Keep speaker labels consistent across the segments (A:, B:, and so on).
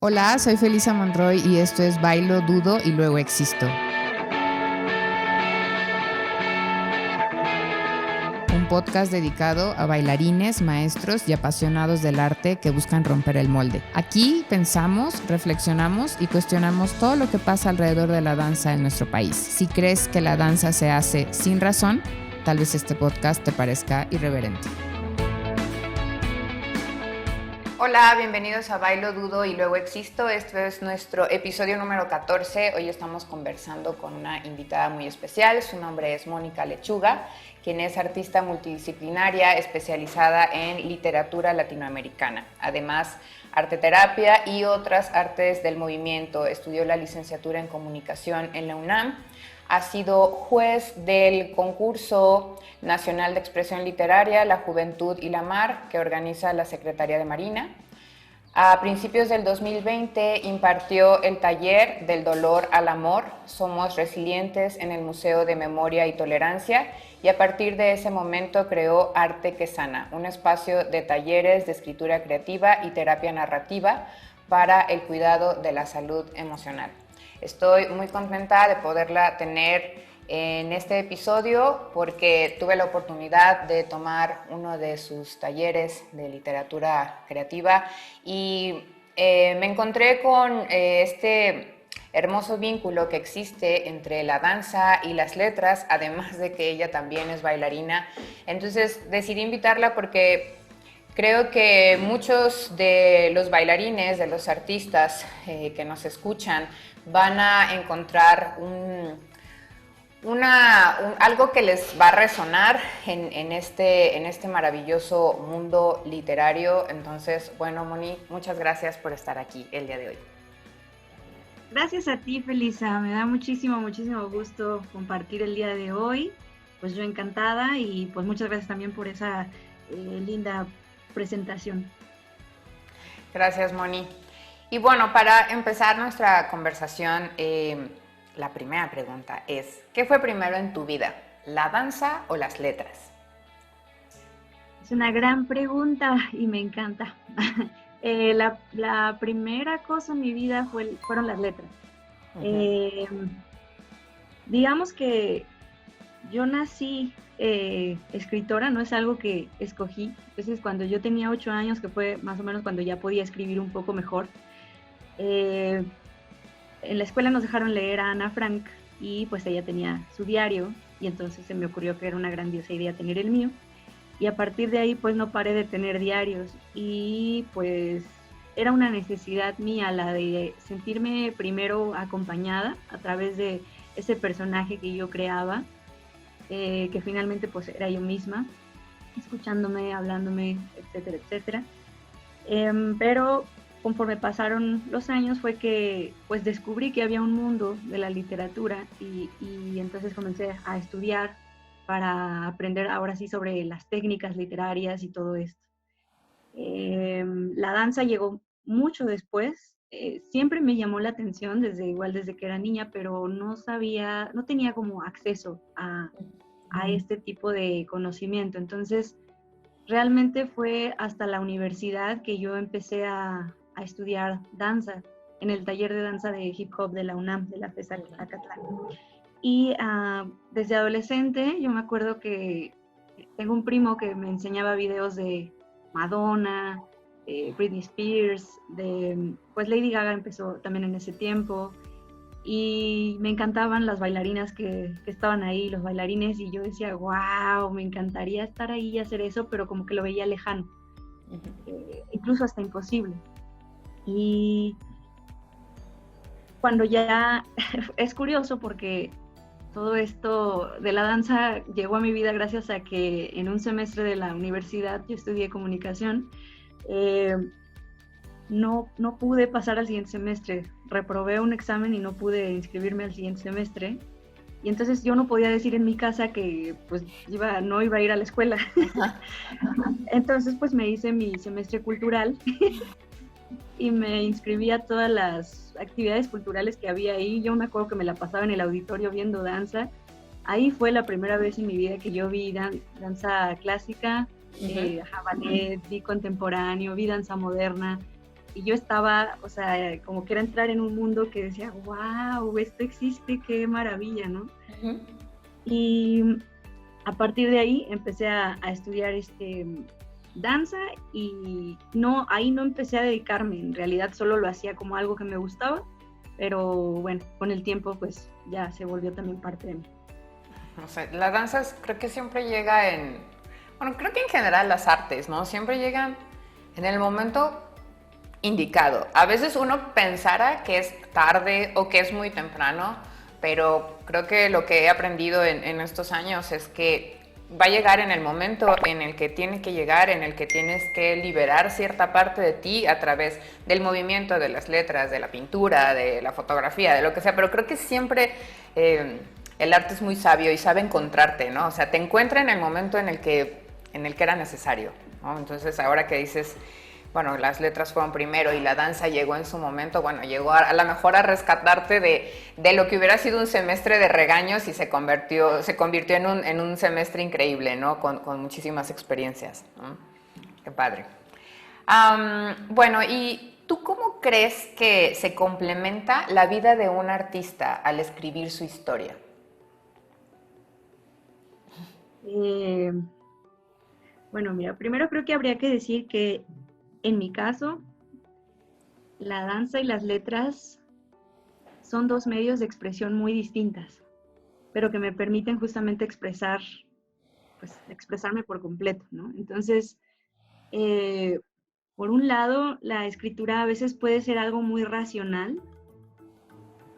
A: Hola, soy Felisa Monroy y esto es Bailo, Dudo y Luego Existo. Un podcast dedicado a bailarines, maestros y apasionados del arte que buscan romper el molde. Aquí pensamos, reflexionamos y cuestionamos todo lo que pasa alrededor de la danza en nuestro país. Si crees que la danza se hace sin razón, tal vez este podcast te parezca irreverente. Hola, bienvenidos a Bailo, Dudo y Luego Existo. Este es nuestro episodio número 14. Hoy estamos conversando con una invitada muy especial. Su nombre es Mónica Lechuga, quien es artista multidisciplinaria especializada en literatura latinoamericana. Además, arteterapia y otras artes del movimiento. Estudió la licenciatura en comunicación en la UNAM. Ha sido juez del concurso nacional de expresión literaria La Juventud y la Mar, que organiza la Secretaría de Marina. A principios del 2020 impartió el taller Del dolor al amor, Somos resilientes en el Museo de Memoria y Tolerancia, y a partir de ese momento creó Arte que Sana, un espacio de talleres de escritura creativa y terapia narrativa para el cuidado de la salud emocional. Estoy muy contenta de poderla tener en este episodio porque tuve la oportunidad de tomar uno de sus talleres de literatura creativa y me encontré con este hermoso vínculo que existe entre la danza y las letras, además de que ella también es bailarina. Entonces decidí invitarla porque creo que muchos de los bailarines, de los artistas que nos escuchan, van a encontrar algo que les va a resonar en este maravilloso mundo literario. Entonces, bueno, Moni, muchas gracias por estar aquí el día de hoy.
B: Gracias a ti, Felisa. Me da muchísimo gusto compartir el día de hoy. Pues yo encantada y pues muchas gracias también por esa linda presentación.
A: Gracias, Moni. Y bueno, para empezar nuestra conversación, la primera pregunta es, ¿qué fue primero en tu vida, la danza o las letras?
B: Es una gran pregunta y me encanta. La primera cosa en mi vida fueron las letras. Digamos que yo nací escritora, no es algo que escogí. Entonces, cuando yo tenía 8 años, que fue más o menos cuando ya podía escribir un poco mejor, en la escuela nos dejaron leer a Ana Frank y pues ella tenía su diario y entonces se me ocurrió que era una grandiosa idea tener el mío y a partir de ahí pues no paré de tener diarios y pues era una necesidad mía la de sentirme primero acompañada a través de ese personaje que yo creaba, que finalmente pues era yo misma, escuchándome, hablándome, etcétera, etcétera. Pero conforme pasaron los años fue que pues descubrí que había un mundo de la literatura y entonces comencé a estudiar para aprender ahora sí sobre las técnicas literarias y todo esto. La danza llegó mucho después, siempre me llamó la atención desde que era niña, pero no tenía como acceso a este tipo de conocimiento. Entonces, realmente fue hasta la universidad que yo empecé a estudiar danza en el taller de danza de hip hop de la UNAM, de la FES Acatlán. Y desde adolescente yo me acuerdo que tengo un primo que me enseñaba videos de Madonna, Britney Spears, pues Lady Gaga empezó también en ese tiempo, y me encantaban las bailarinas que estaban ahí, los bailarines, y yo decía, wow, me encantaría estar ahí y hacer eso, pero como que lo veía lejano, incluso hasta imposible. Y cuando ya, es curioso porque todo esto de la danza llegó a mi vida gracias a que en un semestre de la universidad yo estudié comunicación. No pude pasar al siguiente semestre, reprobé un examen y no pude inscribirme al siguiente semestre. Y entonces yo no podía decir en mi casa que pues no iba a ir a la escuela. Entonces pues me hice mi semestre cultural y me inscribí a todas las actividades culturales que había ahí. Yo me acuerdo que me la pasaba en el auditorio viendo danza. Ahí fue la primera vez en mi vida que yo vi danza clásica, ballet, vi contemporáneo, vi danza moderna. y yo estaba, o sea, como que era entrar en un mundo que decía, wow, esto existe, qué maravilla, ¿no?
A: Ujú.
B: Y a partir de ahí empecé a estudiar danza y no, ahí no empecé a dedicarme, en realidad solo lo hacía como algo que me gustaba, pero bueno, con el tiempo pues ya se volvió también parte de mí.
A: No sé, la danza creo que siempre llega bueno, creo que en general las artes, ¿no? Siempre llegan en el momento indicado. A veces uno pensara que es tarde o que es muy temprano, pero creo que lo que he aprendido en estos años es que va a llegar en el momento en el que tiene que llegar, en el que tienes que liberar cierta parte de ti a través del movimiento, de las letras, de la pintura, de la fotografía, de lo que sea, pero creo que siempre el arte es muy sabio y sabe encontrarte, ¿no? O sea, te encuentra en el momento en el que era necesario, ¿no? Entonces, ahora que dices, bueno, las letras fueron primero y la danza llegó en su momento, bueno, llegó a lo mejor a rescatarte de lo que hubiera sido un semestre de regaños y se convirtió en un semestre increíble, ¿no? Con muchísimas experiencias, ¿no? Qué padre. Bueno, ¿y tú cómo crees que se complementa la vida de un artista al escribir su historia?
B: Eh, bueno, mira, primero creo que habría que decir que en mi caso, la danza y las letras son dos medios de expresión muy distintas, pero que me permiten justamente expresar, pues, expresarme por completo, ¿no? Entonces, eh, por un lado, la escritura a veces puede ser algo muy racional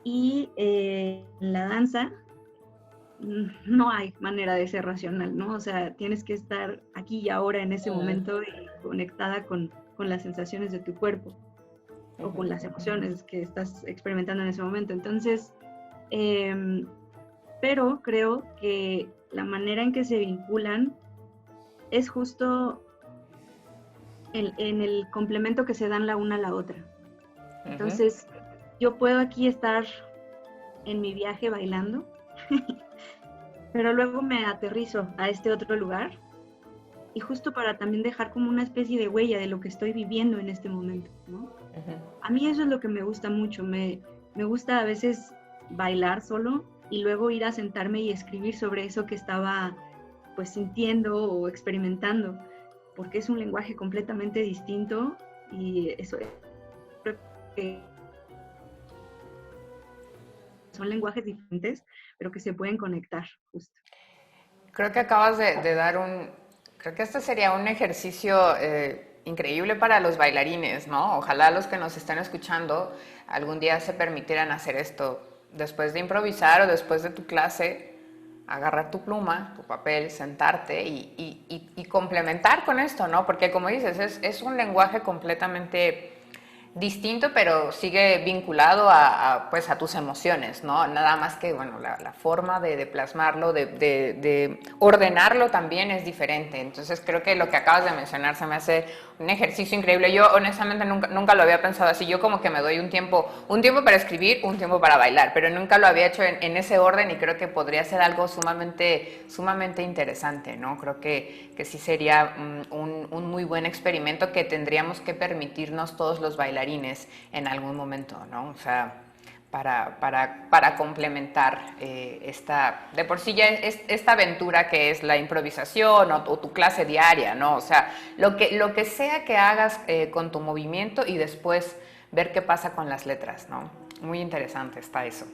B: y en la danza no hay manera de ser racional, ¿no? O sea, tienes que estar aquí y ahora en ese momento y conectada con las sensaciones de tu cuerpo o con las emociones que estás experimentando en ese momento. Entonces, pero creo que la manera en que se vinculan es justo en el complemento que se dan la una a la otra. Entonces, yo puedo aquí estar en mi viaje bailando, pero luego me aterrizo a este otro lugar y justo para también dejar como una especie de huella de lo que estoy viviendo en este momento, ¿no? A mí eso es lo que me gusta mucho, me gusta a veces bailar solo y luego ir a sentarme y escribir sobre eso que estaba pues sintiendo o experimentando, porque es un lenguaje completamente distinto y eso creo que son lenguajes diferentes, pero que se pueden conectar justo.
A: Creo que acabas de dar creo que este sería un ejercicio increíble para los bailarines, ¿no? Ojalá los que nos están escuchando algún día se permitieran hacer esto. Después de improvisar o después de tu clase, agarrar tu pluma, tu papel, sentarte y complementar con esto, ¿no? Porque como dices, es un lenguaje completamente distinto, pero sigue vinculado pues a tus emociones, ¿no? Nada más que, bueno, la forma de plasmarlo, de ordenarlo también es diferente. Entonces creo que lo que acabas de mencionar se me hace un ejercicio increíble. Yo honestamente nunca lo había pensado así. Yo como que me doy un tiempo para escribir, un tiempo para bailar, pero nunca lo había hecho en ese orden y creo que podría ser algo sumamente interesante, ¿no? Creo que sí sería un muy buen experimento que tendríamos que permitirnos todos los bailarines en algún momento, ¿no? O sea, para complementar de por sí ya esta aventura que es la improvisación o tu clase diaria, ¿no? O sea, lo que sea que hagas con tu movimiento y después ver qué pasa con las letras, ¿no? Muy interesante está eso.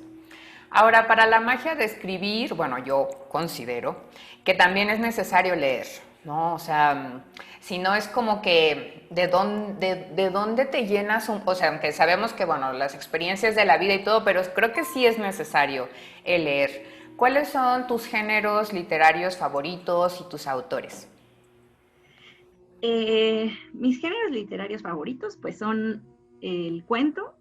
A: Ahora, para la magia de escribir, bueno, yo considero que también es necesario leer, ¿no? O sea, si no es como que de dónde te llenas, o sea, aunque sabemos que, bueno, las experiencias de la vida y todo, pero creo que sí es necesario el leer. ¿Cuáles son tus géneros literarios favoritos y tus autores?
B: Mis géneros literarios favoritos pues son el cuento,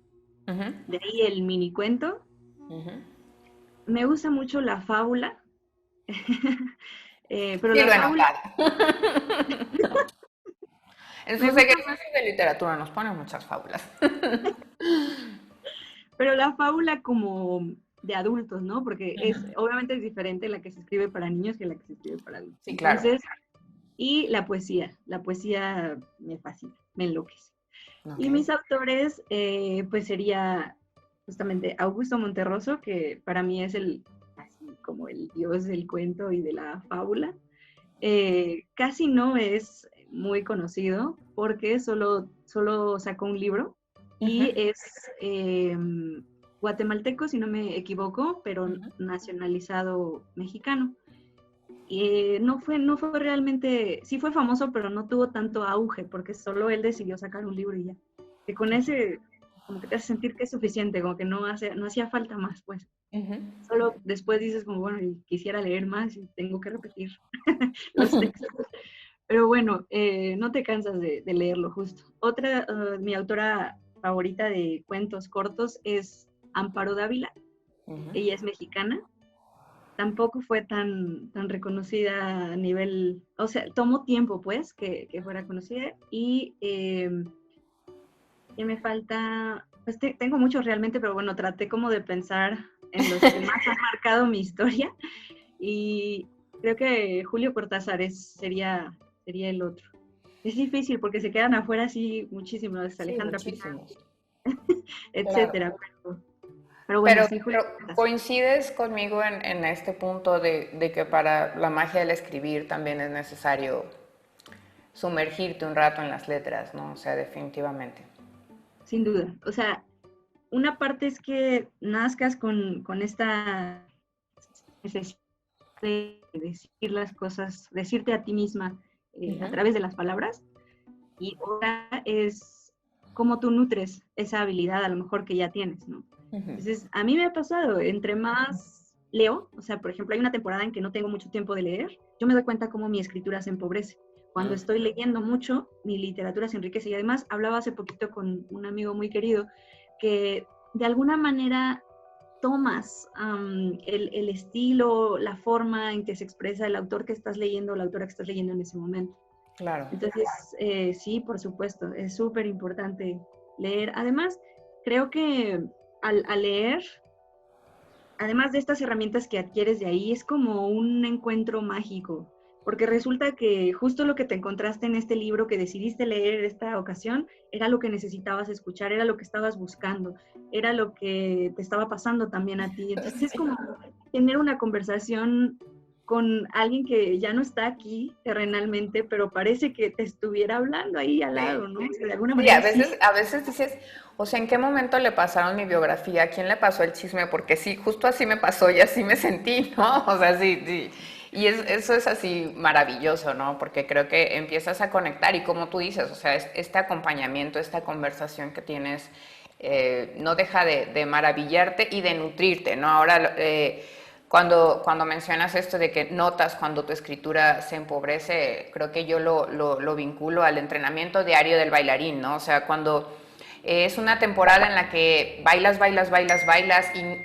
A: Uh-huh.
B: de ahí el mini cuento.
A: Uh-huh.
B: Me gusta mucho la fábula, pero
A: Sí,
B: la
A: lo he
B: fábula,
A: notado. En
B: me
A: sus
B: gusta,
A: ejercicios de literatura nos ponen muchas fábulas.
B: pero la fábula como de adultos, ¿no? Porque obviamente es diferente la que se escribe para niños que la que se escribe para adultos.
A: Sí, claro.
B: Entonces, y la poesía me fascina, me enloquece. Y mis autores, pues sería justamente Augusto Monterroso, que para mí es así como el dios del cuento y de la fábula. Casi no es muy conocido porque solo sacó un libro y es guatemalteco, si no me equivoco, pero nacionalizado mexicano. No fue realmente, sí fue famoso, pero no tuvo tanto auge porque solo él decidió sacar un libro y ya. Que con ese, como que te hace sentir que es suficiente, como que no hacía falta más, pues. Solo después dices como, bueno, y quisiera leer más y tengo que repetir los textos. Pero bueno, no te cansas de leerlo justo. Otra, mi autora favorita de cuentos cortos es Amparo Dávila. Ella es mexicana. Tampoco fue tan reconocida a nivel, o sea, tomó tiempo pues que fuera conocida y me falta, pues tengo muchos realmente, pero bueno, traté como de pensar en los que más han marcado mi historia y creo que Julio Cortázar sería el otro. Es difícil porque se quedan afuera así muchísimos,
A: Sí,
B: Alejandra
A: muchísimos.
B: etcétera.
A: Claro.
B: Pero bueno, sí, Julio
A: Pero
B: Cortázar.
A: coincides conmigo en este punto de que para la magia del escribir también es necesario sumergirte un rato en las letras, ¿no? O sea, definitivamente.
B: Sin duda. O sea, una parte es que nazcas con esta necesidad de decir las cosas, decirte a ti misma a través de las palabras. Y otra es cómo tú nutres esa habilidad a lo mejor que ya tienes, ¿no? Entonces, a mí me ha pasado, entre más leo, o sea, por ejemplo, hay una temporada en que no tengo mucho tiempo de leer, yo me doy cuenta cómo mi escritura se empobrece. Cuando estoy leyendo mucho, mi literatura se enriquece. Y además, hablaba hace poquito con un amigo muy querido que de alguna manera tomas el estilo, la forma en que se expresa el autor que estás leyendo o la autora que estás leyendo en ese momento.
A: Claro.
B: Entonces, sí, por supuesto, es súper importante leer. Además, creo que al leer, además de estas herramientas que adquieres de ahí, es como un encuentro mágico, porque resulta que justo lo que te encontraste en este libro que decidiste leer esta ocasión era lo que necesitabas escuchar, era lo que estabas buscando, era lo que te estaba pasando también a ti. Entonces es como tener una conversación con alguien que ya no está aquí terrenalmente, pero parece que te estuviera hablando ahí al lado, ¿no? O sea, de alguna
A: Sí,
B: manera sí.
A: a veces dices, o sea, ¿en qué momento le pasaron mi biografía? ¿A quién le pasó el chisme? Porque sí, justo así me pasó y así me sentí, ¿no? O sea, sí, sí. Y eso es así maravilloso, ¿no? Porque creo que empiezas a conectar y como tú dices, o sea, este acompañamiento, esta conversación que tienes, no deja de maravillarte y de nutrirte, ¿no? Ahora, cuando mencionas esto de que notas cuando tu escritura se empobrece, creo que yo lo vinculo al entrenamiento diario del bailarín, ¿no? O sea, cuando es una temporada en la que bailas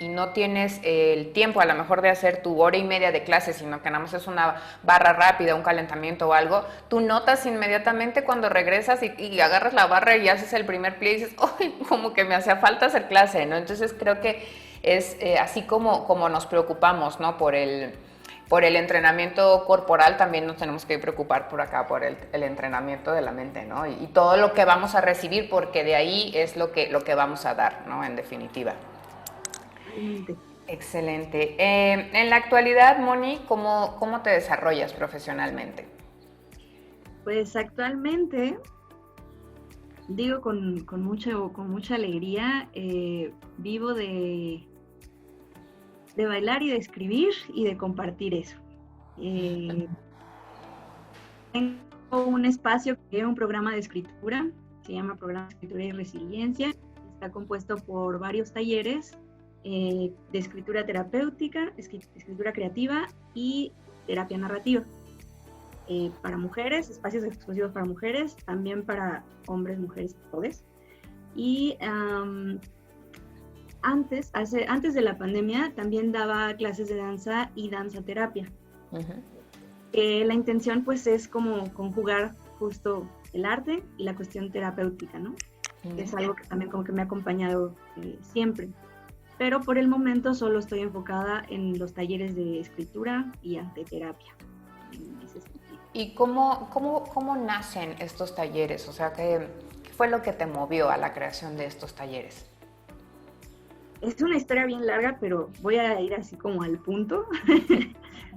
A: y no tienes el tiempo a lo mejor de hacer tu hora y media de clase, sino que nada más es una barra rápida, un calentamiento o algo, tú notas inmediatamente cuando regresas y agarras la barra y haces el primer plie y dices, ¡ay! Como que me hacía falta hacer clase, ¿no? Entonces creo que es así como nos preocupamos, ¿no? Por el entrenamiento corporal, también nos tenemos que preocupar por acá, por el entrenamiento de la mente, ¿no? Y todo lo que vamos a recibir, porque de ahí es lo que vamos a dar, ¿no? En definitiva.
B: Totalmente.
A: Excelente. En la actualidad, Moni, ¿cómo te desarrollas profesionalmente?
B: Pues actualmente, digo con mucha alegría, vivo de bailar y de escribir y de compartir eso. Tengo un espacio que es un programa de escritura, se llama Programa de Escritura y Resiliencia. Está compuesto por varios talleres de escritura terapéutica, escritura creativa y terapia narrativa. Para mujeres, espacios exclusivos para mujeres, también para hombres, mujeres, todos. Y antes de la pandemia también daba clases de danza y danza terapia. La intención pues es como conjugar justo el arte y la cuestión terapéutica, ¿no? Que es algo que también como que me ha acompañado siempre. Pero por el momento solo estoy enfocada en los talleres de escritura y arteterapia. ¿Y
A: cómo nacen estos talleres? O sea, ¿qué fue lo que te movió a la creación de estos talleres?
B: Es una historia bien larga, pero voy a ir así como al punto.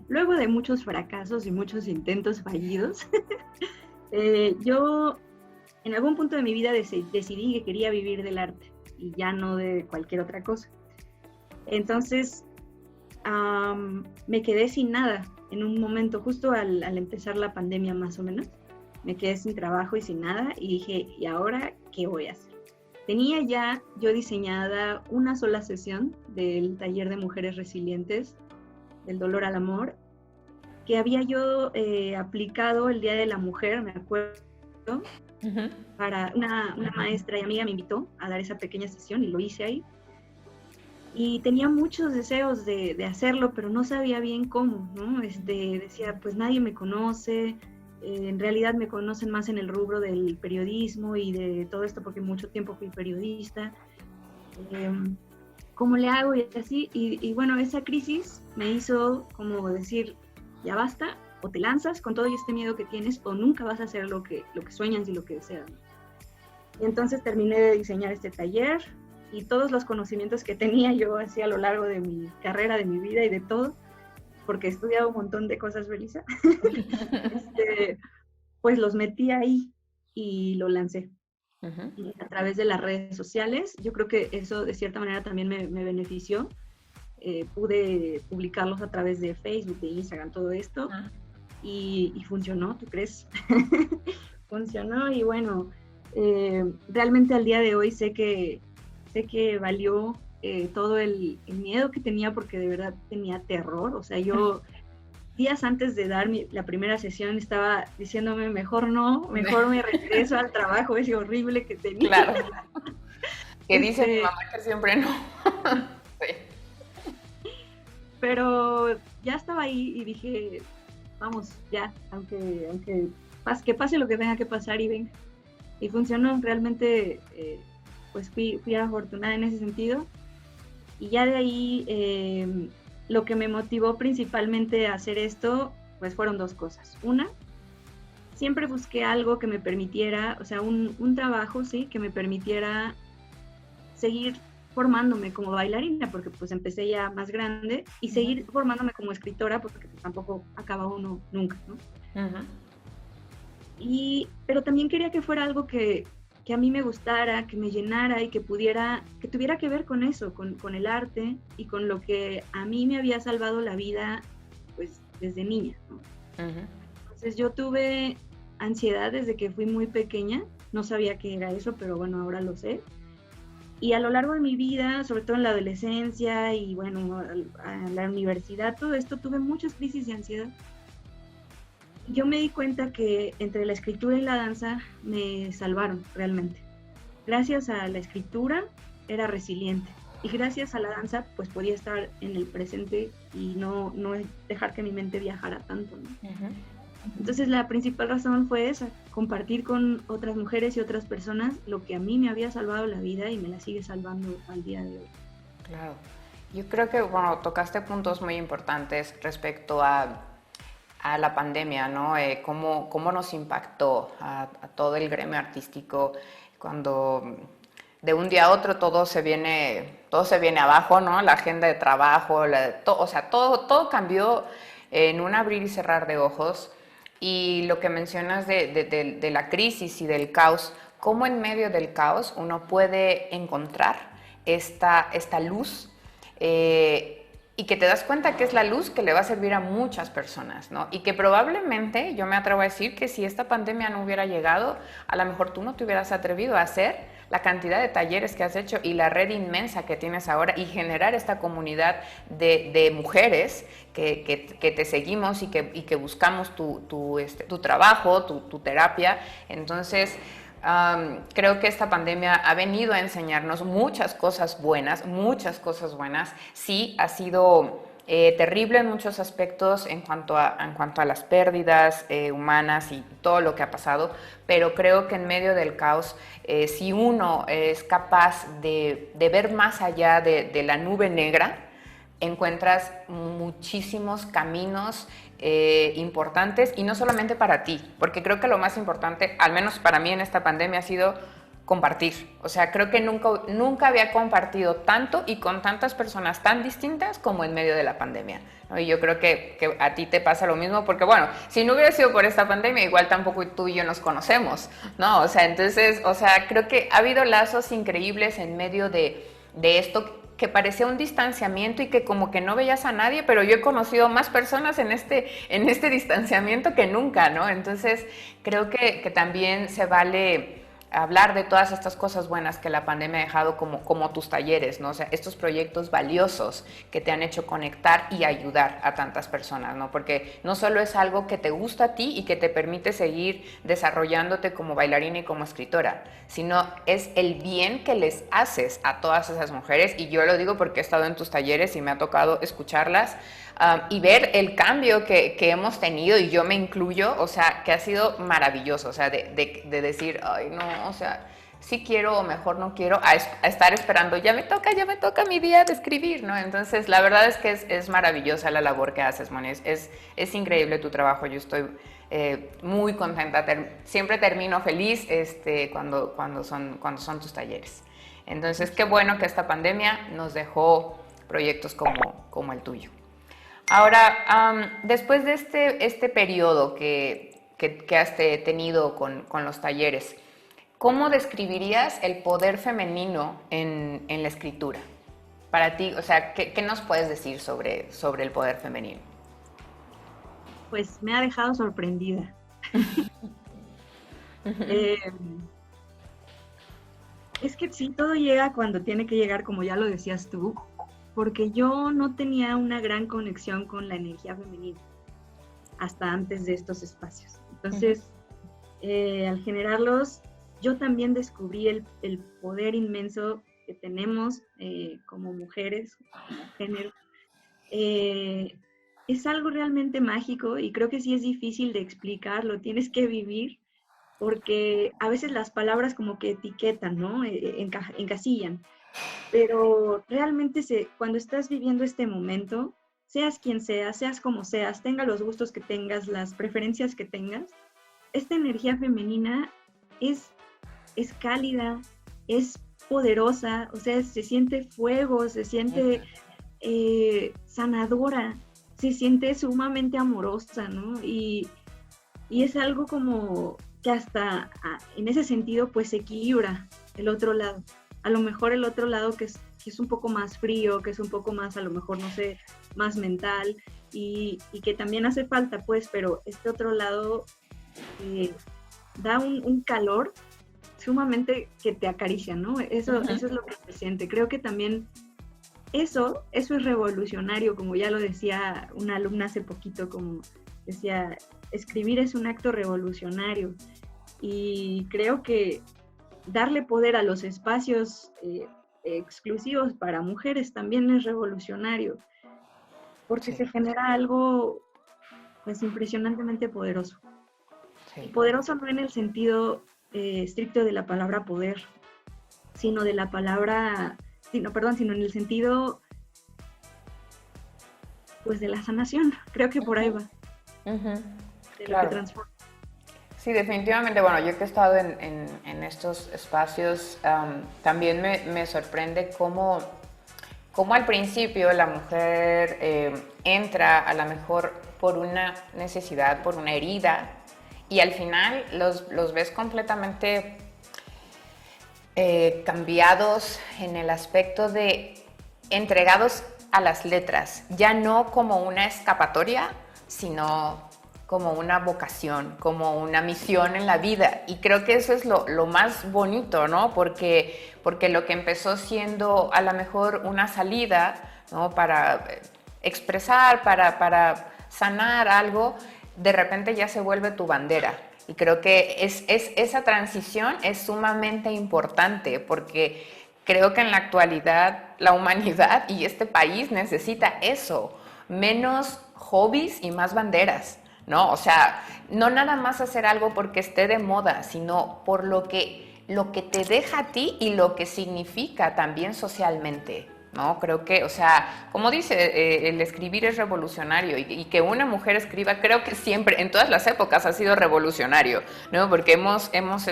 B: Luego de muchos fracasos y muchos intentos fallidos, yo en algún punto de mi vida decidí que quería vivir del arte y ya no de cualquier otra cosa. Entonces, me quedé sin nada en un momento, justo al empezar la pandemia más o menos. Me quedé sin trabajo y sin nada y dije, ¿y ahora qué voy a hacer? Tenía ya yo diseñada una sola sesión del taller de mujeres resilientes, del dolor al amor, que había yo aplicado el Día de la Mujer, me acuerdo, para una maestra y amiga me invitó a dar esa pequeña sesión y lo hice ahí. Y tenía muchos deseos de hacerlo, pero no sabía bien cómo, ¿no? Decía, pues nadie me conoce, en realidad me conocen más en el rubro del periodismo y de todo esto porque mucho tiempo fui periodista. ¿Cómo le hago? Y así, y bueno, esa crisis me hizo como decir, ya basta, o te lanzas con todo este miedo que tienes, o nunca vas a hacer lo que sueñas y lo que deseas. Y entonces terminé de diseñar este taller, y todos los conocimientos que tenía yo así a lo largo de mi carrera, de mi vida y de todo, porque he estudiado un montón de cosas, Belisa, pues los metí ahí y lo lancé. Y a través de las redes sociales, yo creo que eso de cierta manera también me benefició. Pude publicarlos a través de Facebook, de Instagram, todo esto, y funcionó, ¿tú crees? Funcionó y bueno, realmente al día de hoy sé que valió todo el miedo que tenía, porque de verdad tenía terror. O sea, yo días antes de dar la primera sesión estaba diciéndome, mejor no, mejor me regreso al trabajo ese horrible que tenía.
A: Claro. Que dice mi mamá que siempre no. Sí.
B: Pero ya estaba ahí y dije, vamos, ya, aunque que pase lo que tenga que pasar y venga. Y funcionó, realmente, pues fui afortunada en ese sentido. Y ya de ahí, lo que me motivó principalmente a hacer esto, pues fueron dos cosas. Una, siempre busqué algo que me permitiera, o sea, un trabajo, sí, que me permitiera seguir formándome como bailarina, porque pues empecé ya más grande, y seguir formándome como escritora, porque pues, tampoco acaba uno nunca, ¿no? Pero también quería que fuera algo que a mí me gustara, que me llenara y que tuviera que ver con eso, con el arte y con lo que a mí me había salvado la vida, pues desde niña, ¿no? Entonces yo tuve ansiedad desde que fui muy pequeña, no sabía qué era eso, pero bueno, ahora lo sé. Y a lo largo de mi vida, sobre todo en la adolescencia y bueno, a la universidad, todo esto, tuve muchas crisis de ansiedad. Yo me di cuenta que entre la escritura y la danza me salvaron realmente. Gracias a la escritura era resiliente y gracias a la danza pues podía estar en el presente y no dejar que mi mente viajara tanto, ¿no? Entonces la principal razón fue esa, compartir con otras mujeres y otras personas lo que a mí me había salvado la vida y me la sigue salvando al día de hoy.
A: Claro, yo creo que bueno, tocaste puntos muy importantes respecto a la pandemia, ¿no? Cómo nos impactó a todo el gremio artístico cuando de un día a otro todo se viene abajo, ¿no? La agenda de trabajo, todo cambió en un abrir y cerrar de ojos. Y lo que mencionas de la crisis y del caos, cómo en medio del caos uno puede encontrar esta luz, y que te das cuenta que es la luz que le va a servir a muchas personas, ¿no? Y que probablemente, yo me atrevo a decir que si esta pandemia no hubiera llegado, a lo mejor tú no te hubieras atrevido a hacer la cantidad de talleres que has hecho y la red inmensa que tienes ahora y generar esta comunidad de mujeres que te seguimos y que buscamos tu trabajo, tu terapia. Entonces, creo que esta pandemia ha venido a enseñarnos muchas cosas buenas. Sí, ha sido terrible en muchos aspectos en cuanto a las pérdidas humanas y todo lo que ha pasado, pero creo que en medio del caos, si uno es capaz de ver más allá de la nube negra, encuentras muchísimos caminos importantes, y no solamente para ti, porque creo que lo más importante, al menos para mí en esta pandemia, ha sido compartir. O sea, creo que nunca había compartido tanto y con tantas personas tan distintas como en medio de la pandemia, ¿no? Y yo creo que a ti te pasa lo mismo, porque bueno, si no hubiera sido por esta pandemia, igual tampoco tú y yo nos conocemos, ¿no? O sea, entonces, o sea, creo que ha habido lazos increíbles en medio de esto, que parecía un distanciamiento y que como que no veías a nadie, pero yo he conocido más personas en este distanciamiento que nunca, ¿no? Entonces, creo que también se vale hablar de todas estas cosas buenas que la pandemia ha dejado, como tus talleres, ¿no? O sea, estos proyectos valiosos que te han hecho conectar y ayudar a tantas personas, ¿no? Porque no solo es algo que te gusta a ti y que te permite seguir desarrollándote como bailarina y como escritora, sino es el bien que les haces a todas esas mujeres, y yo lo digo porque he estado en tus talleres y me ha tocado escucharlas, y ver el cambio que hemos tenido, y yo me incluyo, o sea, que ha sido maravilloso, o sea, de decir, ay, no, o sea, sí quiero o mejor no quiero, a estar esperando, ya me toca mi día de escribir, ¿no? Entonces, la verdad es que es maravillosa la labor que haces, Moni, es increíble tu trabajo, yo estoy muy contenta, siempre termino feliz cuando son tus talleres. Entonces, qué bueno que esta pandemia nos dejó proyectos como el tuyo. Ahora, después de este periodo que has tenido con los talleres, ¿cómo describirías el poder femenino en la escritura? Para ti, o sea, ¿qué nos puedes decir sobre el poder femenino?
B: Pues me ha dejado sorprendida. Es que sí, todo llega cuando tiene que llegar, como ya lo decías tú, porque yo no tenía una gran conexión con la energía femenina hasta antes de estos espacios. Entonces, al generarlos, yo también descubrí el poder inmenso que tenemos como mujeres, como género. Es algo realmente mágico y creo que sí es difícil de explicar, lo tienes que vivir, porque a veces las palabras como que etiquetan, ¿no? Encasillan. Pero realmente cuando estás viviendo este momento, seas quien seas como seas, tenga los gustos que tengas, las preferencias que tengas, esta energía femenina es cálida, es poderosa, o sea, se siente fuego, se siente sanadora, se siente sumamente amorosa, ¿no? Y es algo como que hasta en ese sentido pues se equilibra el otro lado. A lo mejor el otro lado que es un poco más frío, que es un poco más, a lo mejor, no sé, más mental y que también hace falta, pues, pero este otro lado da un calor sumamente que te acaricia, ¿no? Eso es lo que se siente. Creo que también eso es revolucionario, como ya lo decía una alumna hace poquito, como decía, escribir es un acto revolucionario y creo que darle poder a los espacios exclusivos para mujeres también es revolucionario, porque se genera algo pues impresionantemente poderoso. Sí. Poderoso no en el sentido estricto de la palabra poder, sino en el sentido pues de la sanación. Creo que por ahí va. De lo que transforma.
A: Sí, definitivamente. Bueno, yo que he estado en estos espacios, también me sorprende cómo al principio la mujer entra a lo mejor por una necesidad, por una herida, y al final los ves completamente cambiados en el aspecto de entregados a las letras, ya no como una escapatoria, sino como una vocación, como una misión en la vida. Y creo que eso es lo más bonito, ¿no? Porque lo que empezó siendo a lo mejor una salida, ¿no? Para expresar, para sanar algo, de repente ya se vuelve tu bandera. Y creo que esa transición es sumamente importante, porque creo que en la actualidad la humanidad y este país necesita eso, menos hobbies y más banderas, ¿no? O sea, no nada más hacer algo porque esté de moda, sino por lo que te deja a ti y lo que significa también socialmente, ¿no? Creo que, o sea, como dice, el escribir es revolucionario, y que una mujer escriba, creo que siempre, en todas las épocas ha sido revolucionario, ¿no? Porque hemos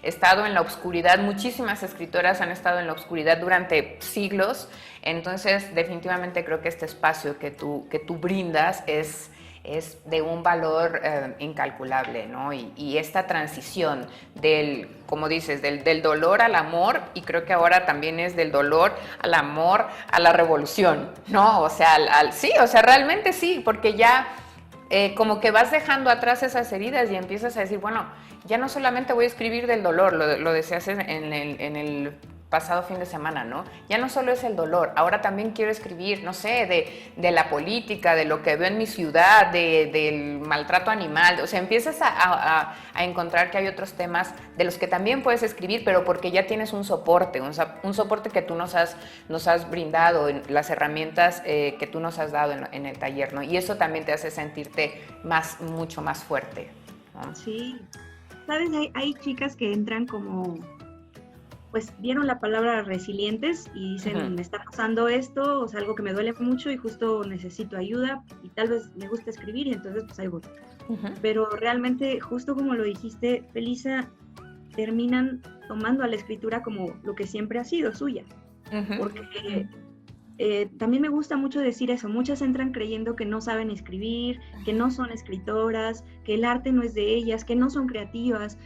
A: estado en la oscuridad, muchísimas escritoras han estado en la oscuridad durante siglos, entonces definitivamente creo que este espacio que tú brindas es de un valor incalculable, ¿no? Y esta transición del, como dices, del dolor al amor, y creo que ahora también es del dolor al amor, a la revolución, ¿no? O sea, sí, o sea, realmente sí, porque ya como que vas dejando atrás esas heridas y empiezas a decir, bueno, ya no solamente voy a escribir del dolor, lo decías en el pasado fin de semana, ¿no? Ya no solo es el dolor, ahora también quiero escribir, no sé, de la política, de lo que veo en mi ciudad, del maltrato animal, o sea, empiezas a encontrar que hay otros temas de los que también puedes escribir, pero porque ya tienes un soporte que tú nos has brindado, las herramientas que tú nos has dado en el taller, ¿no? Y eso también te hace sentirte mucho más fuerte, ¿no?
B: Sí, sabes, hay chicas que entran como, pues vieron la palabra resilientes y dicen, me está pasando esto, o sea, algo que me duele mucho y justo necesito ayuda y tal vez me gusta escribir y entonces pues ahí voy. Pero realmente, justo como lo dijiste, Felisa, terminan tomando a la escritura como lo que siempre ha sido suya. Porque también me gusta mucho decir eso, muchas entran creyendo que no saben escribir, que no son escritoras, que el arte no es de ellas, que no son creativas.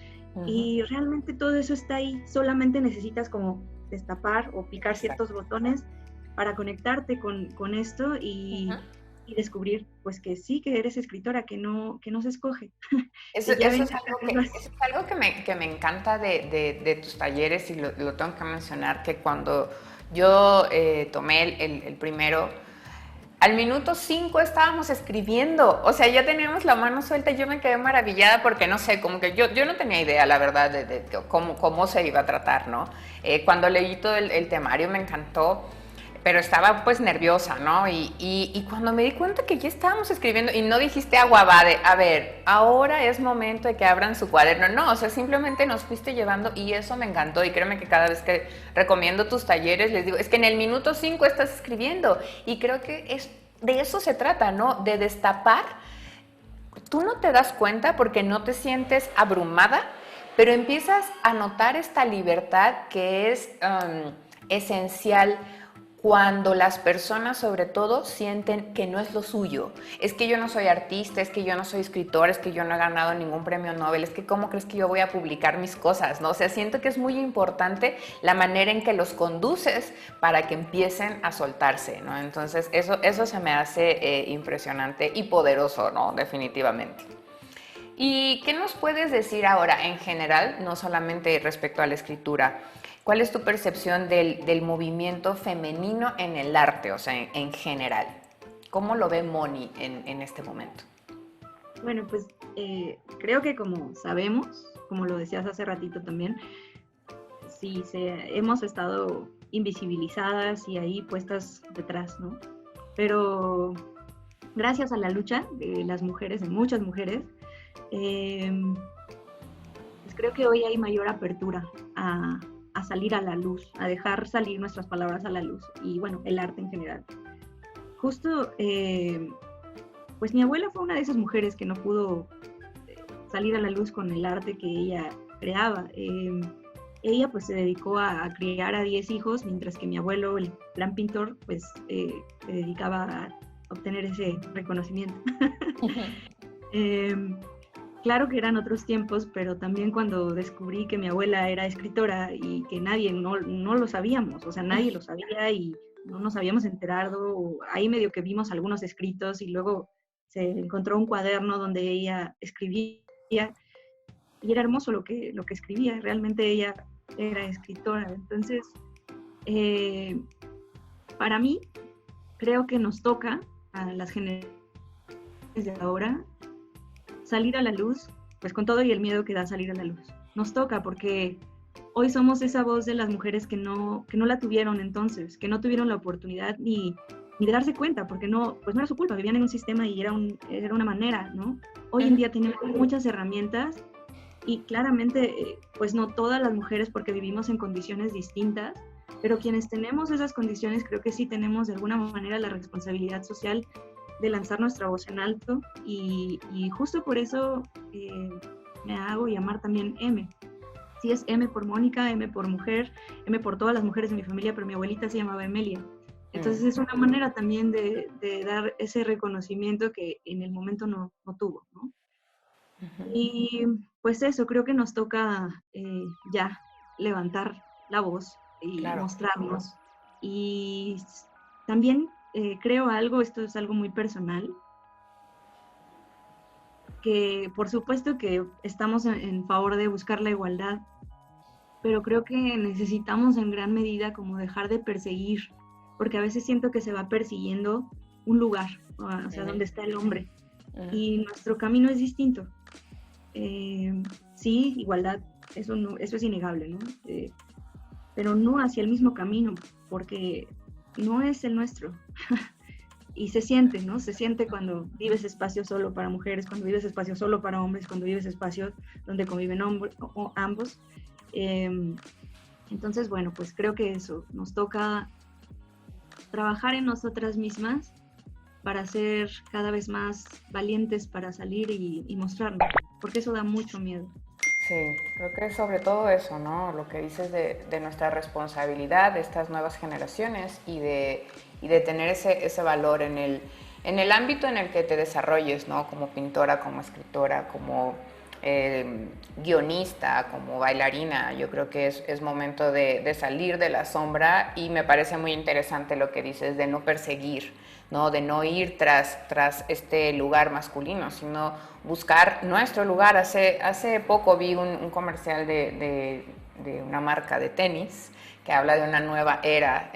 B: Y realmente todo eso está ahí, solamente necesitas como destapar o picar ciertos botones para conectarte con esto y descubrir pues que sí, que eres escritora, que no se escoge.
A: Eso es algo que me encanta de tus talleres y lo tengo que mencionar, que cuando yo tomé el primero, al minuto 5 estábamos escribiendo, o sea, ya teníamos la mano suelta y yo me quedé maravillada porque, no sé, como que yo no tenía idea, la verdad, de cómo se iba a tratar, ¿no? Cuando leí todo el temario me encantó, pero estaba pues nerviosa, ¿no? Y cuando me di cuenta que ya estábamos escribiendo y no dijiste aguabade, a ver, ahora es momento de que abran su cuaderno, no, o sea, simplemente nos fuiste llevando y eso me encantó y créeme que cada vez que recomiendo tus talleres les digo, es que en el minuto 5 estás escribiendo y creo que de eso se trata, ¿no? De destapar. Tú no te das cuenta porque no te sientes abrumada, pero empiezas a notar esta libertad que es esencial cuando las personas sobre todo sienten que no es lo suyo. Es que yo no soy artista, es que yo no soy escritor, es que yo no he ganado ningún premio Nobel, es que cómo crees que yo voy a publicar mis cosas, ¿no? O sea, siento que es muy importante la manera en que los conduces para que empiecen a soltarse, ¿no? Entonces eso se me hace impresionante y poderoso, ¿no? Definitivamente. ¿Y qué nos puedes decir ahora en general, no solamente respecto a la escritura? ¿Cuál es tu percepción del movimiento femenino en el arte, o sea, en general? ¿Cómo lo ve Moni en este momento?
B: Bueno, pues creo que como sabemos, como lo decías hace ratito también, sí, hemos estado invisibilizadas y ahí puestas detrás, ¿no? Pero gracias a la lucha de las mujeres, de muchas mujeres, pues creo que hoy hay mayor apertura a salir a la luz, a dejar salir nuestras palabras a la luz y bueno, el arte en general. Justo, pues mi abuela fue una de esas mujeres que no pudo salir a la luz con el arte que ella creaba. Ella pues se dedicó a criar a 10 hijos, mientras que mi abuelo, el gran pintor, pues se dedicaba a obtener ese reconocimiento. Claro que eran otros tiempos, pero también cuando descubrí que mi abuela era escritora y que nadie, no lo sabíamos, o sea, nadie lo sabía y no nos habíamos enterado, ahí medio que vimos algunos escritos y luego se encontró un cuaderno donde ella escribía y era hermoso lo que escribía, realmente ella era escritora. Entonces, para mí, creo que nos toca a las generaciones de ahora salir a la luz, pues con todo y el miedo que da salir a la luz. Nos toca porque hoy somos esa voz de las mujeres que no la tuvieron entonces, que no tuvieron la oportunidad ni de darse cuenta, porque pues no era su culpa, vivían en un sistema y era una manera, ¿no? Hoy en día tenemos muchas herramientas y claramente, pues no todas las mujeres porque vivimos en condiciones distintas, pero quienes tenemos esas condiciones creo que sí tenemos de alguna manera la responsabilidad social de lanzar nuestra voz en alto y justo por eso me hago llamar también M. así es, M por Mónica, M por mujer, M por todas las mujeres de mi familia, pero mi abuelita se llamaba Emelia. Entonces es una manera también de dar ese reconocimiento que en el momento no tuvo, ¿no? Y pues eso, creo que nos toca ya levantar la voz y mostrarnos. Y también creo algo, esto es algo muy personal, que por supuesto que estamos en favor de buscar la igualdad, pero creo que necesitamos en gran medida como dejar de perseguir, porque a veces siento que se va persiguiendo un lugar, o sea, donde está el hombre, y nuestro camino es distinto. Sí, igualdad, eso es innegable, ¿no? Pero no hacia el mismo camino, porque no es el nuestro. Y se siente, ¿no? Se siente cuando vives espacio solo para mujeres, cuando vives espacio solo para hombres, cuando vives espacios donde conviven ambos. Entonces, bueno, pues creo que eso, nos toca trabajar en nosotras mismas para ser cada vez más valientes para salir y mostrarnos, porque eso da mucho miedo.
A: Sí, creo que sobre todo eso, ¿no? Lo que dices de nuestra responsabilidad de estas nuevas generaciones y de tener ese valor en el ámbito en el que te desarrolles, ¿no? Como pintora, como escritora, como guionista, como bailarina. Yo creo que es momento de salir de la sombra, y me parece muy interesante lo que dices de no perseguir, ¿no? De no ir tras este lugar masculino, sino buscar nuestro lugar. Hace poco vi un comercial de una marca de tenis que habla de una nueva era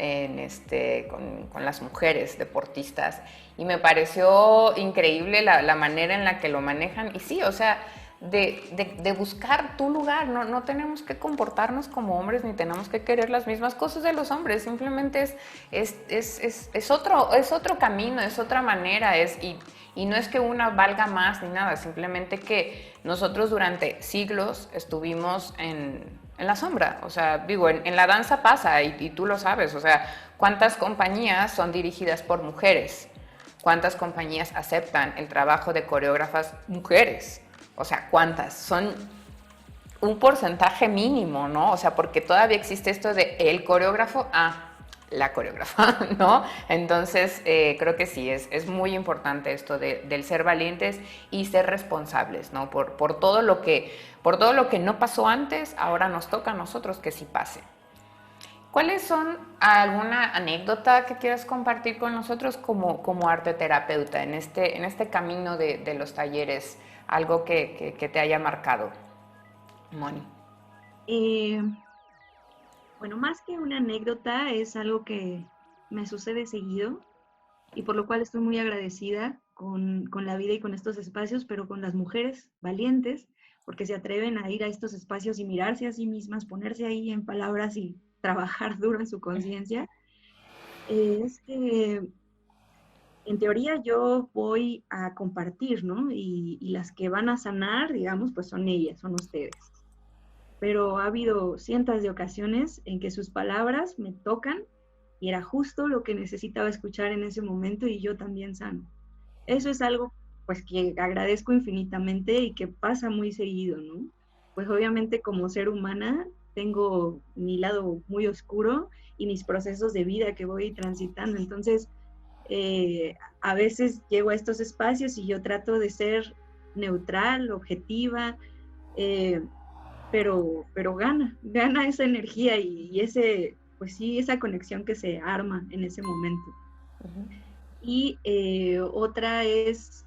A: con las mujeres deportistas, y me pareció increíble la manera en la que lo manejan. Y sí, o sea, de buscar tu lugar. No tenemos que comportarnos como hombres, ni tenemos que querer las mismas cosas de los hombres. Simplemente es otro camino, es otra manera, y no es que una valga más ni nada, simplemente que nosotros durante siglos estuvimos en la sombra. O sea, digo, en la danza pasa, y tú lo sabes. O sea, ¿cuántas compañías son dirigidas por mujeres? ¿Cuántas compañías aceptan el trabajo de coreógrafas mujeres? O sea, ¿cuántas? Son un porcentaje mínimo, ¿no? O sea, porque todavía existe esto de el coreógrafo, la coreógrafa, ¿no? Entonces, creo que sí, es muy importante esto del ser valientes y ser responsables, ¿no? Por todo lo que no pasó antes, ahora nos toca a nosotros que sí pase. ¿Cuáles son alguna anécdota que quieras compartir con nosotros como arteterapeuta en este camino de los talleres? Algo que te haya marcado, Moni.
B: Bueno, más que una anécdota, es algo que me sucede seguido y por lo cual estoy muy agradecida con la vida y con estos espacios, pero con las mujeres valientes, porque se atreven a ir a estos espacios y mirarse a sí mismas, ponerse ahí en palabras y trabajar duro en su conciencia. Es que en teoría yo voy a compartir, ¿no? Y las que van a sanar, digamos, pues son ellas, son ustedes. Pero ha habido cientos de ocasiones en que sus palabras me tocan y era justo lo que necesitaba escuchar en ese momento y yo también sano. Eso es algo pues que agradezco infinitamente y que pasa muy seguido, ¿no? Pues obviamente como ser humana tengo mi lado muy oscuro y mis procesos de vida que voy transitando, entonces a veces llego a estos espacios y yo trato de ser neutral, objetiva, pero gana esa energía y ese, pues sí, esa conexión que se arma en ese momento. Uh-huh. Y otra es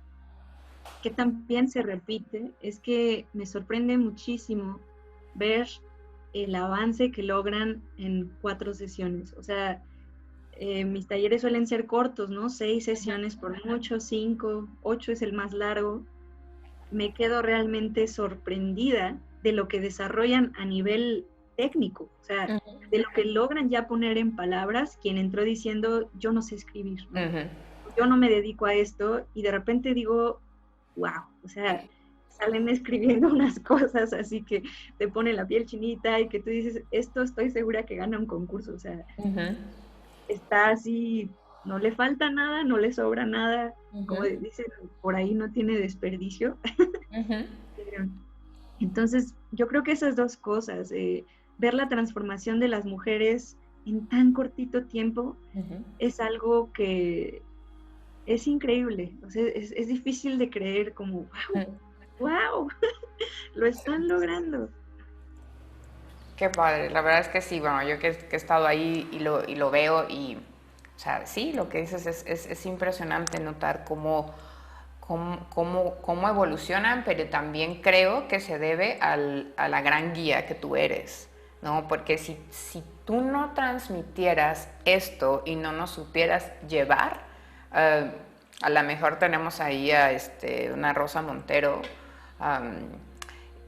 B: que también se repite, es que me sorprende muchísimo ver el avance que logran en 4 sesiones. O sea, mis talleres suelen ser cortos, ¿no? 6 sesiones por mucho, 5, 8 es el más largo. Me quedo realmente sorprendida de lo que desarrollan a nivel técnico, o sea, de lo que logran ya poner en palabras quien entró diciendo, yo no sé escribir, ¿no? Yo no me dedico a esto, y de repente digo, wow, o sea, salen escribiendo unas cosas así que te pone la piel chinita y que tú dices, esto estoy segura que gana un concurso, o sea, está así, no le falta nada, no le sobra nada, como dicen por ahí, no tiene desperdicio. Entonces, yo creo que esas dos cosas, ver la transformación de las mujeres en tan cortito tiempo, es algo que es increíble. O sea, es difícil de creer como, wow, lo están logrando.
A: Qué padre, la verdad es que sí, bueno, yo que he estado ahí y lo veo y, o sea, sí, lo que dices es impresionante notar cómo evolucionan, pero también creo que se debe a la gran guía que tú eres, ¿no? Porque si tú no transmitieras esto y no nos supieras llevar, a lo mejor tenemos ahí a una Rosa Montero,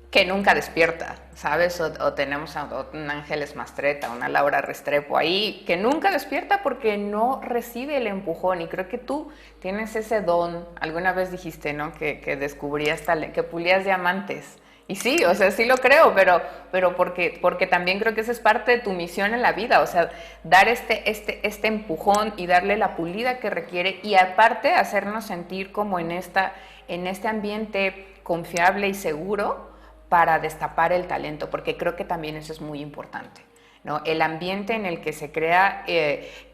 A: que nunca despierta, ¿sabes? O tenemos a un Ángeles Mastretta, una Laura Restrepo ahí, que nunca despierta porque no recibe el empujón. Y creo que tú tienes ese don. Alguna vez dijiste, ¿no? Que descubrías que pulías diamantes. Y sí, o sea, sí lo creo, pero porque también creo que esa es parte de tu misión en la vida, o sea, dar este empujón y darle la pulida que requiere y aparte hacernos sentir como en este ambiente confiable y seguro para destapar el talento, porque creo que también eso es muy importante, ¿no? El ambiente en el que se crea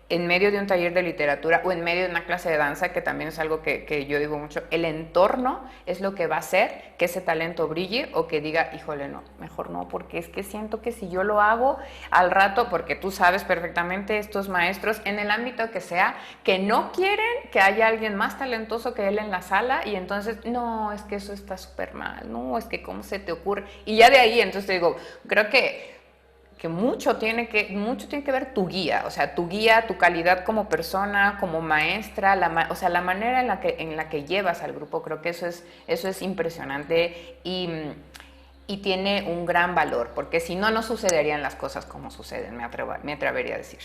A: en medio de un taller de literatura o en medio de una clase de danza, que también es algo que yo digo mucho, el entorno es lo que va a hacer que ese talento brille o que diga, híjole, no, mejor no, porque es que siento que si yo lo hago al rato, porque tú sabes perfectamente estos maestros en el ámbito que sea, que no quieren que haya alguien más talentoso que él en la sala y entonces, no, es que eso está súper mal, no, es que cómo se te ocurre. Y ya de ahí, entonces te digo, creo que mucho tiene que ver tu guía, o sea, tu guía, tu calidad como persona, como maestra, o sea, la manera en la que llevas al grupo, creo que eso es impresionante y tiene un gran valor, porque si no, no sucederían las cosas como suceden, me atrevería a decir.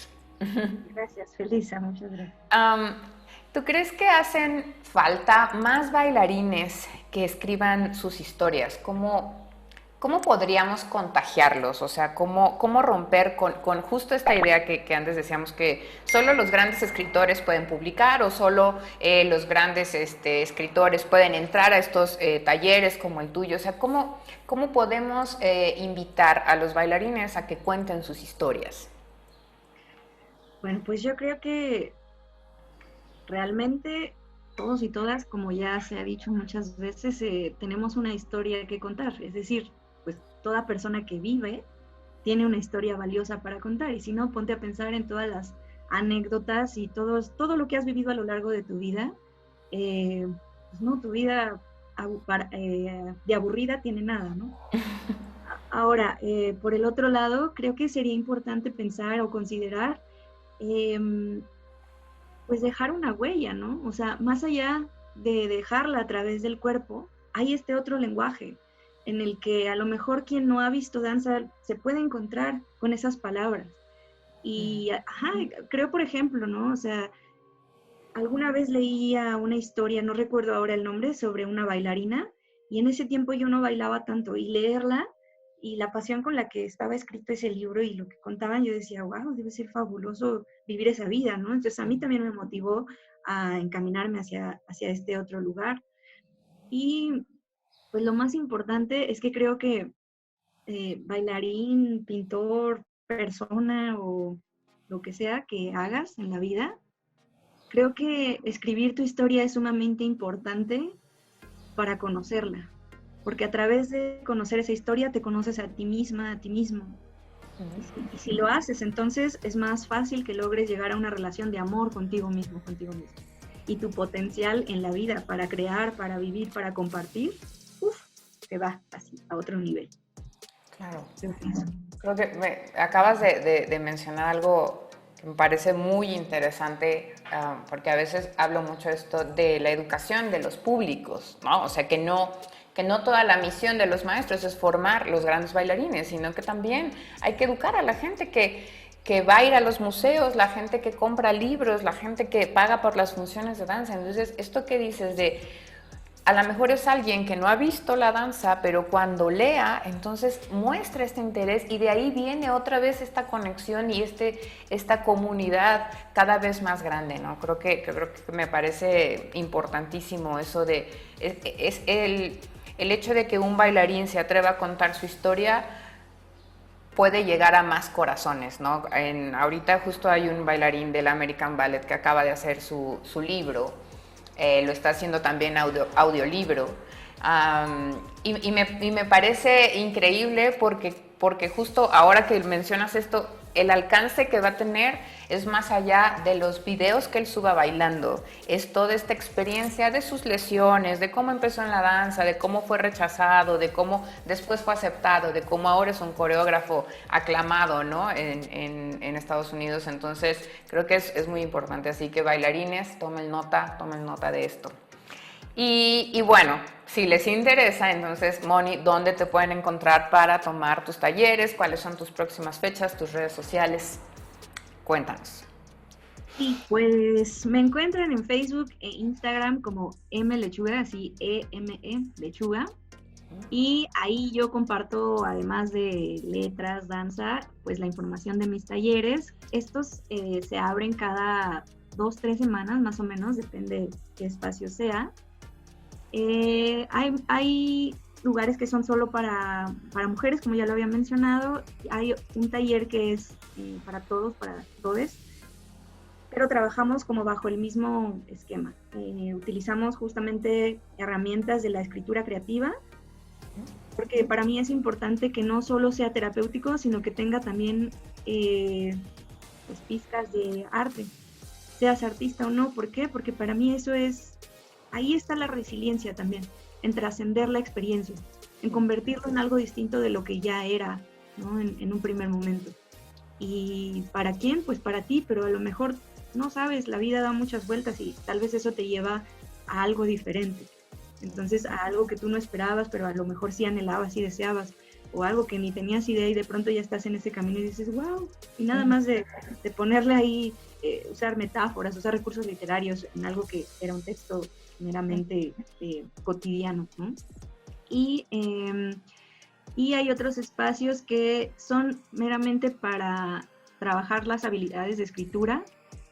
B: Gracias, Felisa, muchas gracias.
A: ¿Tú crees que hacen falta más bailarines que escriban sus historias? ¿Cómo podríamos contagiarlos? O sea, ¿cómo romper con justo esta idea que antes decíamos que solo los grandes escritores pueden publicar o solo los grandes escritores pueden entrar a estos talleres como el tuyo? O sea, ¿cómo podemos invitar a los bailarines a que cuenten sus historias?
B: Bueno, pues yo creo que realmente todos y todas, como ya se ha dicho muchas veces, tenemos una historia que contar. Es decir, pues toda persona que vive tiene una historia valiosa para contar. Y si no, ponte a pensar en todas las anécdotas y todo lo que has vivido a lo largo de tu vida. Pues no, tu vida de aburrida tiene nada, ¿no? Ahora, por el otro lado, creo que sería importante pensar o considerar eh, pues dejar una huella, ¿no? O sea, más allá de dejarla a través del cuerpo, hay este otro lenguaje en el que a lo mejor quien no ha visto danza se puede encontrar con esas palabras. Y, ajá, creo, por ejemplo, ¿no? O sea, alguna vez leía una historia, no recuerdo ahora el nombre, sobre una bailarina, y en ese tiempo yo no bailaba tanto, y leerla y la pasión con la que estaba escrito ese libro y lo que contaban, yo decía, wow, debe ser fabuloso vivir esa vida, ¿no? Entonces a mí también me motivó a encaminarme hacia este otro lugar. Y pues lo más importante es que creo que bailarín, pintor, persona o lo que sea que hagas en la vida, creo que escribir tu historia es sumamente importante para conocerla, porque a través de conocer esa historia te conoces a ti misma, a ti mismo. Y si lo haces, entonces es más fácil que logres llegar a una relación de amor contigo mismo, contigo mismo. Y tu potencial en la vida para crear, para vivir, para compartir, te va así a otro nivel.
A: Claro. Creo que acabas de mencionar algo que me parece muy interesante, porque a veces hablo mucho esto de la educación de los públicos, ¿no? O sea, que no toda la misión de los maestros es formar los grandes bailarines, sino que también hay que educar a la gente que va a ir a los museos, la gente que compra libros, la gente que paga por las funciones de danza. Entonces, esto que dices de a lo mejor es alguien que no ha visto la danza, pero cuando lea, entonces muestra este interés y de ahí viene otra vez esta conexión y esta comunidad cada vez más grande, ¿no? Creo que me parece importantísimo eso de el hecho de que un bailarín se atreva a contar su historia puede llegar a más corazones, ¿no? Ahorita justo hay un bailarín del American Ballet que acaba de hacer su libro, lo está haciendo también audiolibro, y me parece increíble porque justo ahora que mencionas esto, el alcance que va a tener es más allá de los videos que él suba bailando, es toda esta experiencia de sus lesiones, de cómo empezó en la danza, de cómo fue rechazado, de cómo después fue aceptado, de cómo ahora es un coreógrafo aclamado, ¿no? en Estados Unidos. Entonces creo que es muy importante, así que bailarines, tomen nota de esto. Y bueno, si les interesa, entonces, Moni, ¿dónde te pueden encontrar para tomar tus talleres? ¿Cuáles son tus próximas fechas, tus redes sociales? Cuéntanos.
B: Sí, pues me encuentran en Facebook e Instagram como mlechuga, así E-M-E, lechuga. Y ahí yo comparto, además de letras, danza, pues la información de mis talleres. Estos se abren cada 2-3 semanas, más o menos, depende qué espacio sea. Hay lugares que son solo para mujeres, como ya lo había mencionado. Hay un taller que es para todos, para todes, pero trabajamos como bajo el mismo esquema. Utilizamos justamente herramientas de la escritura creativa, porque para mí es importante que no solo sea terapéutico, sino que tenga también pues, pizcas de arte, seas artista o no. ¿Por qué? Porque para mí eso es... Ahí está la resiliencia también, en trascender la experiencia, en convertirlo en algo distinto de lo que ya era, ¿no? en un primer momento. ¿Y para quién? Pues para ti, pero a lo mejor no sabes, la vida da muchas vueltas y tal vez eso te lleva a algo diferente. Entonces, a algo que tú no esperabas, pero a lo mejor sí anhelabas y deseabas, o algo que ni tenías idea y de pronto ya estás en ese camino y dices, wow, y nada más de ponerle ahí, usar metáforas, usar recursos literarios en algo que era un texto meramente cotidiano, ¿no? Y hay otros espacios que son meramente para trabajar las habilidades de escritura,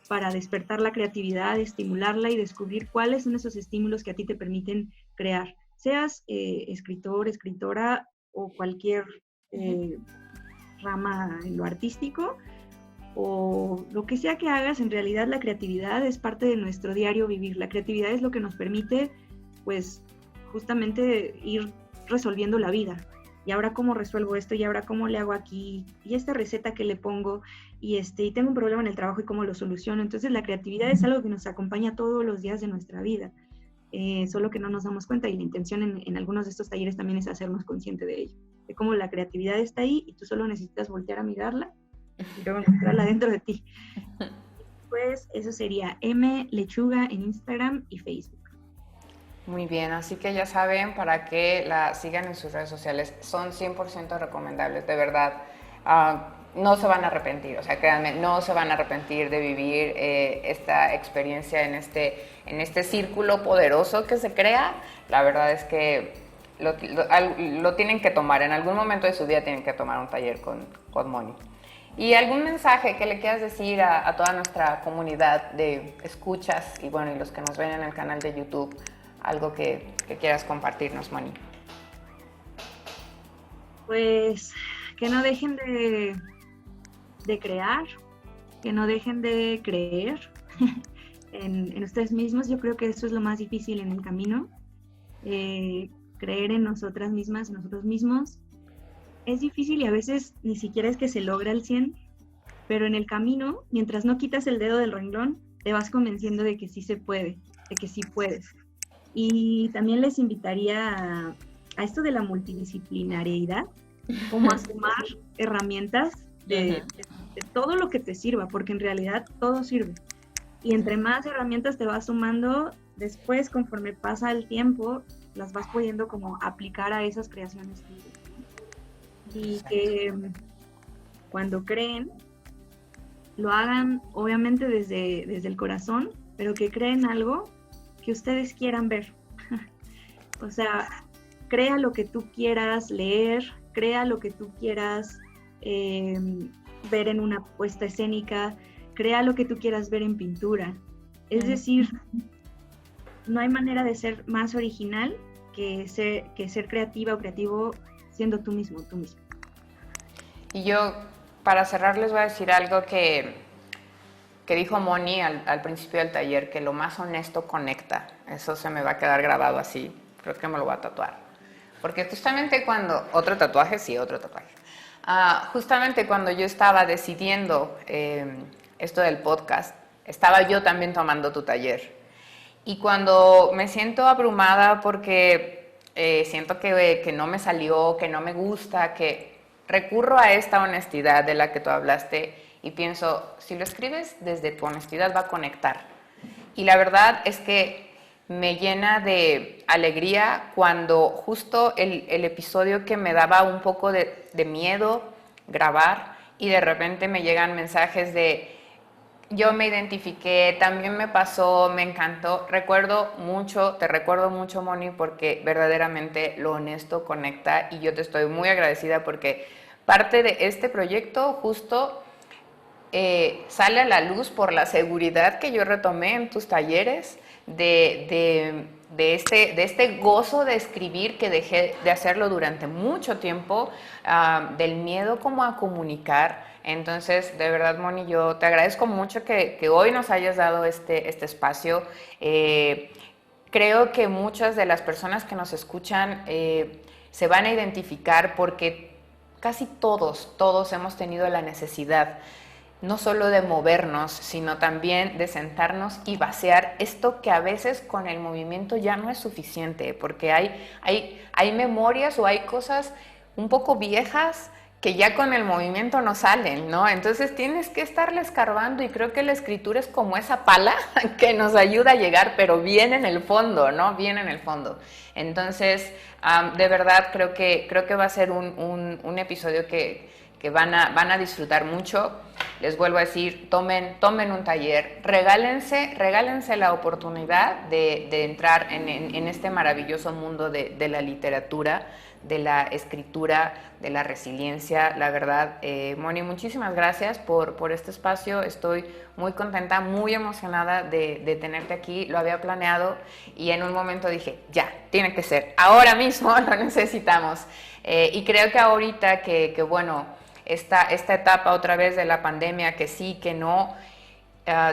B: para despertar la creatividad, estimularla y descubrir cuáles son esos estímulos que a ti te permiten crear. Seas escritor, escritora o cualquier rama en lo artístico, o lo que sea que hagas, en realidad la creatividad es parte de nuestro diario vivir. La creatividad es lo que nos permite, pues, justamente ir resolviendo la vida. Y ahora cómo resuelvo esto, y ahora cómo le hago aquí, y esta receta que le pongo, y tengo un problema en el trabajo y cómo lo soluciono. Entonces la creatividad es algo que nos acompaña todos los días de nuestra vida, solo que no nos damos cuenta, y la intención en algunos de estos talleres también es hacernos consciente de ello, de cómo la creatividad está ahí y tú solo necesitas voltear a mirarla y luego encontrarla dentro de ti. Pues eso sería mlechuga en Instagram y Facebook.
A: Muy bien, así que ya saben, para que la sigan en sus redes sociales, son 100% recomendables, de verdad. No se van a arrepentir, o sea, créanme, no se van a arrepentir de vivir esta experiencia en este círculo poderoso que se crea. La verdad es que lo tienen que tomar, en algún momento de su vida tienen que tomar un taller con Moni. ¿Y algún mensaje que le quieras decir a toda nuestra comunidad de escuchas y bueno, y los que nos ven en el canal de YouTube? Algo que quieras compartirnos, Moni.
B: Pues que no dejen de crear, que no dejen de creer en ustedes mismos. Yo creo que eso es lo más difícil en el camino, creer en nosotras mismas, en nosotros mismos. Es difícil y a veces ni siquiera es que se logra al 100, pero en el camino, mientras no quitas el dedo del renglón, te vas convenciendo de que sí se puede, de que sí puedes. Y también les invitaría a esto de la multidisciplinariedad, como a sumar herramientas de todo lo que te sirva, porque en realidad todo sirve. Y entre más herramientas te vas sumando, después, conforme pasa el tiempo, las vas pudiendo como aplicar a esas creaciones. Y que cuando creen, lo hagan obviamente desde el corazón, pero que creen algo que ustedes quieran ver. O sea, crea lo que tú quieras leer, crea lo que tú quieras ver en una puesta escénica, crea lo que tú quieras ver en pintura. Es decir, no hay manera de ser más original que ser creativa o creativo siendo tú mismo, tú mismo.
A: Y yo, para cerrar, les voy a decir algo que dijo Moni al principio del taller, que lo más honesto conecta. Eso se me va a quedar grabado así, creo que me lo voy a tatuar. Porque justamente cuando, otro tatuaje, justamente cuando yo estaba decidiendo esto del podcast, estaba yo también tomando tu taller. Y cuando me siento abrumada porque siento que no me salió, que no me gusta, que recurro a esta honestidad de la que tú hablaste y pienso, si lo escribes desde tu honestidad va a conectar. Y la verdad es que me llena de alegría cuando justo el episodio que me daba un poco de miedo grabar y de repente me llegan mensajes de yo me identifiqué, también me pasó, me encantó. Te recuerdo mucho, Moni, porque verdaderamente lo honesto conecta y yo te estoy muy agradecida porque parte de este proyecto justo sale a la luz por la seguridad que yo retomé en tus talleres de este gozo de escribir que dejé de hacerlo durante mucho tiempo, del miedo como a comunicar. Entonces, de verdad, Moni, yo te agradezco mucho que hoy nos hayas dado este espacio. Creo que muchas de las personas que nos escuchan se van a identificar porque casi todos hemos tenido la necesidad no solo de movernos, sino también de sentarnos y vaciar esto que a veces con el movimiento ya no es suficiente, porque hay memorias o hay cosas un poco viejas que ya con el movimiento no salen, ¿no? Entonces tienes que estarle escarbando y creo que la escritura es como esa pala que nos ayuda a llegar, pero bien en el fondo, ¿no? Bien en el fondo. Entonces, de verdad creo que va a ser un episodio que van a disfrutar mucho. Les vuelvo a decir, tomen un taller, regálense la oportunidad de entrar en este maravilloso mundo de la literatura, de la escritura, de la resiliencia. La verdad, Moni, muchísimas gracias por este espacio. Estoy muy contenta, muy emocionada de tenerte aquí. Lo había planeado y en un momento dije, ya, tiene que ser, ahora mismo lo necesitamos. Y creo que ahorita que bueno, esta etapa otra vez de la pandemia, que sí, que no,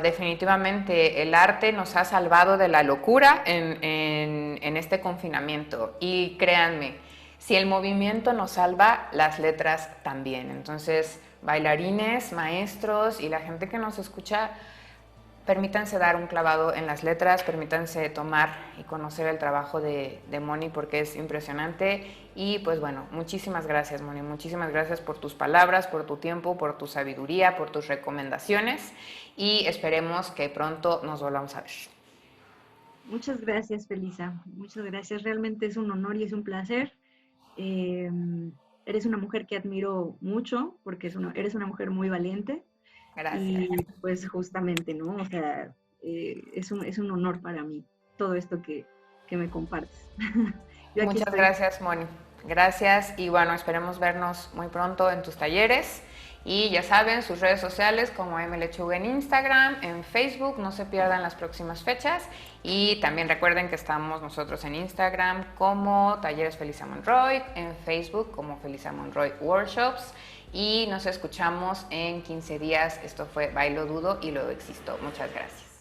A: definitivamente el arte nos ha salvado de la locura en este confinamiento. Y créanme, si el movimiento nos salva, las letras también. Entonces, bailarines, maestros y la gente que nos escucha, permítanse dar un clavado en las letras, permítanse tomar y conocer el trabajo de Moni porque es impresionante. Y pues bueno, muchísimas gracias, Moni, muchísimas gracias por tus palabras, por tu tiempo, por tu sabiduría, por tus recomendaciones y esperemos que pronto nos volvamos a ver.
B: Muchas gracias, Felisa, muchas gracias, realmente es un honor y es un placer. Eres una mujer que admiro mucho porque eres una mujer muy valiente.
A: Gracias.
B: Y pues justamente, ¿no? O sea, es un honor para mí todo esto que me compartes.
A: Muchas gracias, Moni. Gracias y bueno, esperemos vernos muy pronto en tus talleres. Y ya saben, sus redes sociales como mlechuga en Instagram, en Facebook, no se pierdan las próximas fechas. Y también recuerden que estamos nosotros en Instagram como Talleres Felisa Monroy, en Facebook como Felisa Monroy Workshops. Y nos escuchamos en 15 días. Esto fue Bailo Dudo y Luego Existo. Muchas gracias.